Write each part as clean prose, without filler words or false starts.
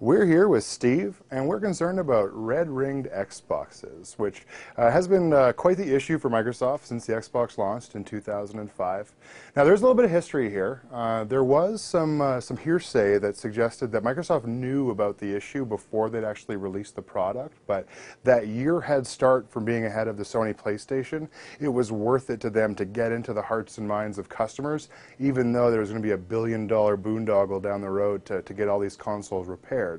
We're here with Steve, and we're concerned about red-ringed Xboxes, which has been quite the issue for Microsoft since the Xbox launched in 2005. Now, there's a little bit of history here. There was some hearsay that suggested that Microsoft knew about the issue before they'd actually released the product, but that year head start from being ahead of the Sony PlayStation, it was worth it to them to get into the hearts and minds of customers, even though there was going to be $1 billion boondoggle down the road to get all these consoles repaired.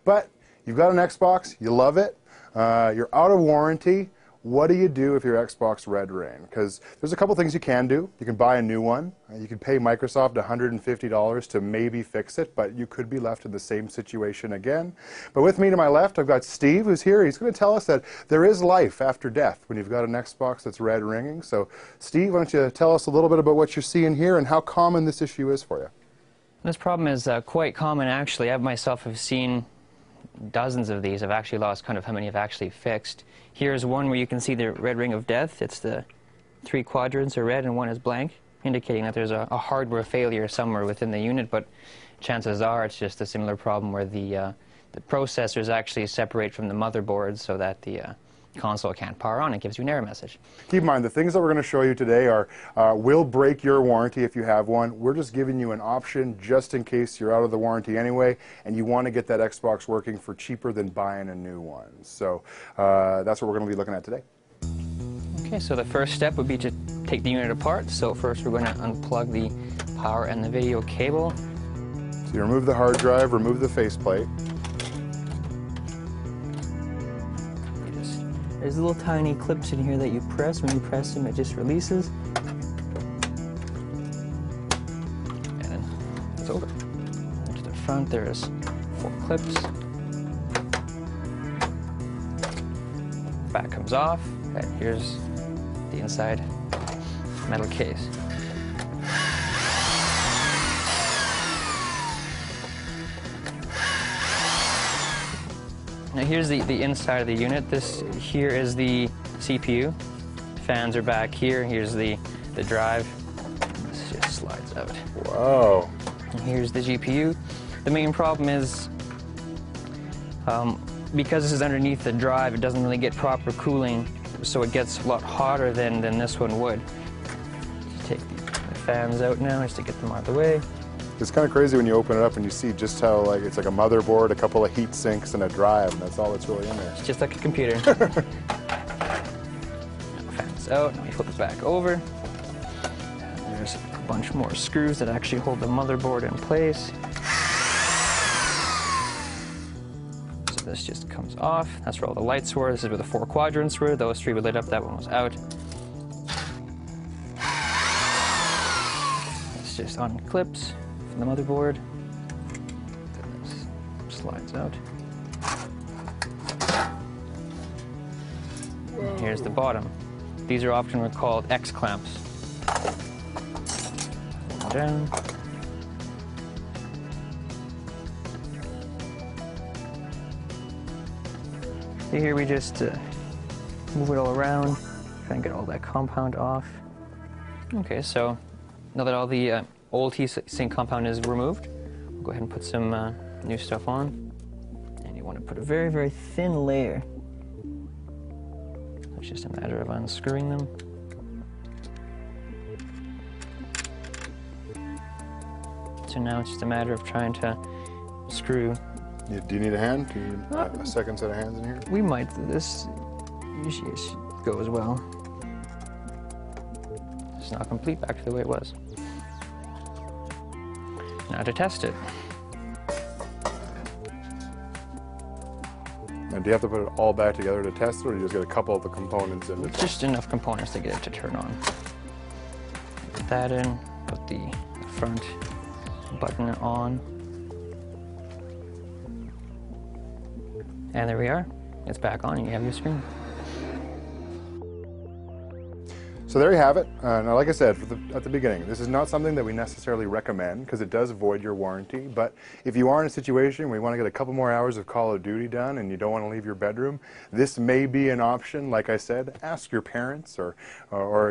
But you've got an Xbox, you love it, you're out of warranty. What do you do if your Xbox red ring? Because there's a couple things you can do. You can buy a new one. You can pay Microsoft $150 to maybe fix it, but you could be left in the same situation again. But with me to my left, I've got Steve, who's here. He's going to tell us that there is life after death when you've got an Xbox that's red ringing. So Steve, why don't you tell us a little bit about what you're seeing here and how common this issue is for you? This problem is quite common, actually. I myself have seen dozens of these. I've actually lost count of how many I've actually fixed. Here's one where you can see the red ring of death. It's the 3 quadrants are red and 1 is blank, indicating that there's a hardware failure somewhere within the unit, but chances are it's just a similar problem where the processors actually separate from the motherboard so that the console can't power on. It gives you an error message. Keep in mind, the things that we're going to show you today will break your warranty if you have one. We're just giving you an option just in case you're out of the warranty anyway and you want to get that Xbox working for cheaper than buying a new one. So that's what we're going to be looking at today. Okay, so the first step would be to take the unit apart. So first we're going to unplug the power and the video cable. So you remove the hard drive, remove the faceplate. There's little tiny clips in here that you press. When you press them, it just releases. And then it's over. And to the front, there's 4 clips. Back comes off, and here's the inside metal case. Now here's the inside of the unit. This here is the CPU. Fans are back here. Here's the drive. This just slides out. Wow. And here's the GPU. The main problem is because this is underneath the drive, it doesn't really get proper cooling, so it gets a lot hotter than this one would. Just take the fans out now just to get them out of the way. It's kind of crazy when you open it up and you see just how it's like a motherboard, a couple of heat sinks, and a drive, and that's all that's really in there. It's just like a computer. Fans out, now we flip it back over. And there's a bunch more screws that actually hold the motherboard in place. So this just comes off. That's where all the lights were. This is where the 4 quadrants were. Those 3 were lit up, that one was out. This just unclips from the motherboard. Then this slides out. And here's the bottom. These are often called X clamps. Down. Here we just move it all around, try and get all that compound off. Okay, so now that all the old heatsink compound is removed, we'll go ahead and put some new stuff on. And you want to put a very, very thin layer. It's just a matter of unscrewing them. So now it's just a matter of trying to screw. Do you need a hand? Do you need a second set of hands in here? We might. This usually should go as well. It's not complete, back to the way it was. Now to test it. Now, do you have to put it all back together to test it, or do you just get a couple of the components in it? Just enough components to get it to turn on. Put that in, put the front button on. And there we are. It's back on and you have your screen. So there you have it. Now, like I said at the beginning, this is not something that we necessarily recommend because it does void your warranty. But if you are in a situation where you want to get a couple more hours of Call of Duty done and you don't want to leave your bedroom, this may be an option. Like I said, ask your parents or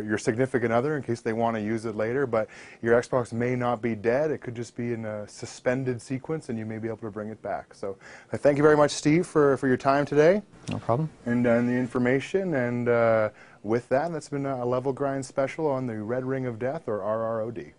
your significant other in case they want to use it later. But your Xbox may not be dead. It could just be in a suspended sequence and you may be able to bring it back. So thank you very much, Steve, for your time today. No problem. And the information. And with that, that's been a Level Grind special on the Red Ring of Death, or RROD.